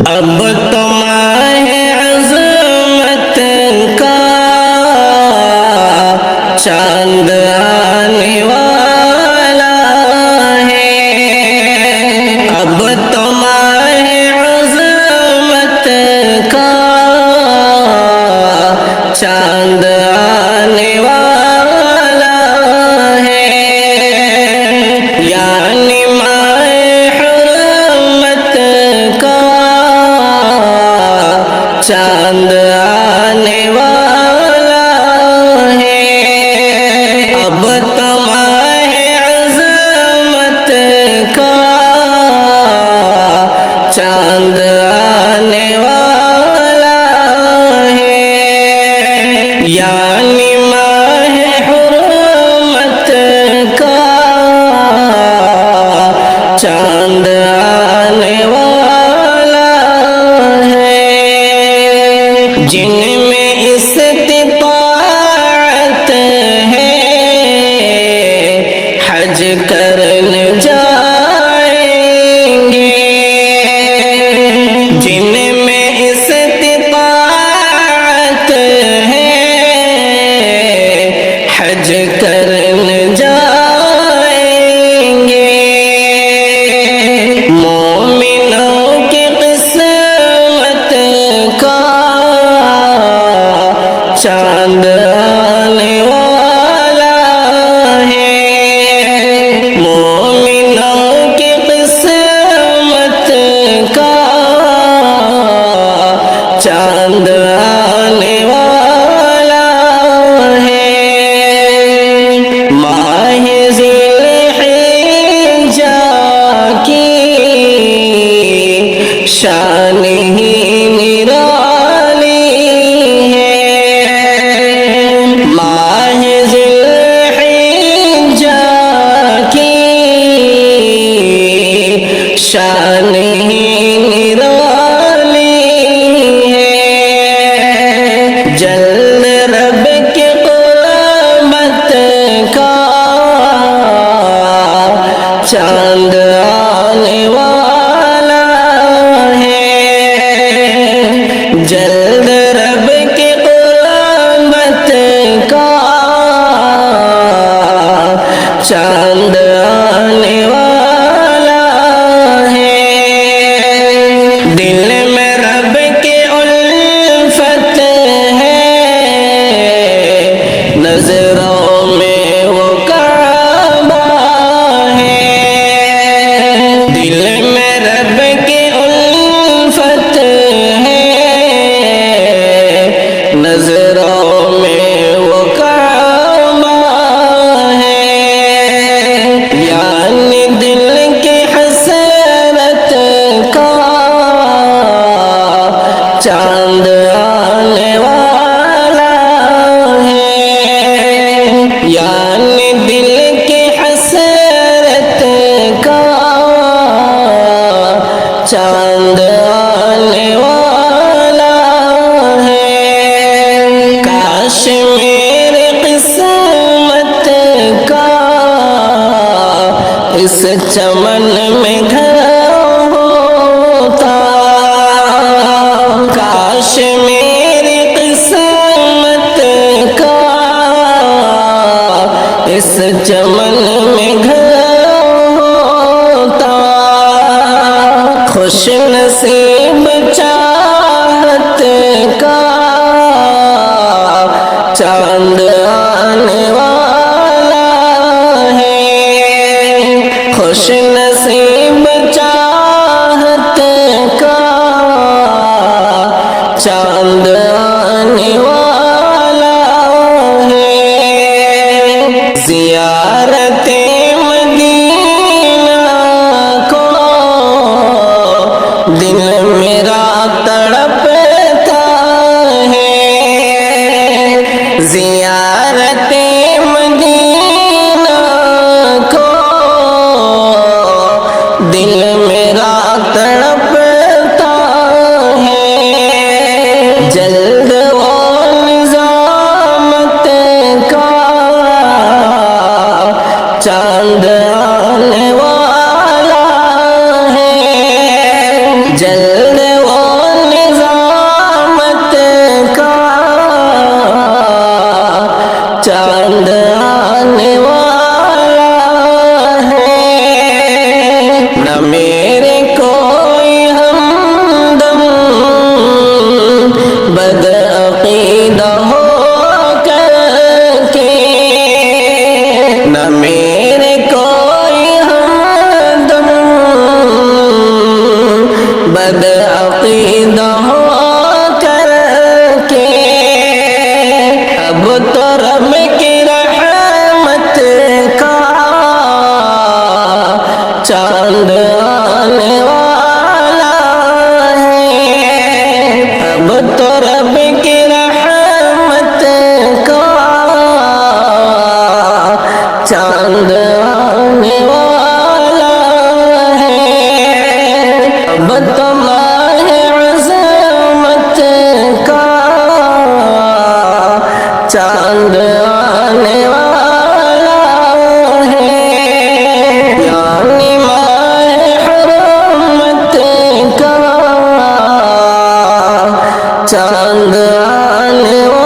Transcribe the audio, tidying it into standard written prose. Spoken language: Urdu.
اب تو ماہ عظمت کا چاند آنے والا ہے، اب تو ماہ عظمت کا چاند آنے والا ہے، یعنی ماہ حرمت کا چاند آنے والا ہے، اب تو ماہ عظمت کا چاند آنے والا ہے، یعنی ماہ حرمت کا چاند آنے والا ہے، جن میں استطاعت ہے حج کرنے جائیں گے، جن میں استطاعت ہے حج کرنے جائیں گے، مومنوں کی قسمت کا چاند آنے والا ہے، مومنوں کی قسمت کا چاند آنے والا ہے، ماہ ذی الحجہ کی شان ہی نرالی ہے، ماہ ذی الحجہ کی شان ہی نرالی ہے، جلد رب کی قربت کا چاند آنے والا ہے، جلد رب کی قربت کا چاند آنے والا ہے، دل میں رب کی الفت ہے، نظروں میں وہ کعبہ ہے، دل میں رب کی الفت ہے، نظروں میں وہ کعبہ ہے، یعنی دل کی حسرت کا چاند آنے والا ہے، یعنی دل کی حسرت کا چاند آنے والا ہے، کاش میری قسمت کا اس چمن میں گھر ہوتا، کاش میری قسمت کا اس چمن میں گھر ہوتا، خوش نصیب چاہت کا چاند آنے والا ہے، خوش نصیب چاہت کا چاند آنے والا ہے، زیارت مدینہ کو دل میرا تڑپتا ہے، زیارت مدینہ کو دل میرا تڑپتا ہے، جلد وہ نظامت کا چاند آنے والا ہے، جلد وہ عقیدہ ہو کر کے اب تو رب کی رحمت کا چاند آنے والا ہے، اب تو رب کی رحمت کا چاند آنے والا ہے، اب تو ماہ عظمت کا چاند آنے والا ہے، یعنی ماہ حرمت کا چاند آنے والا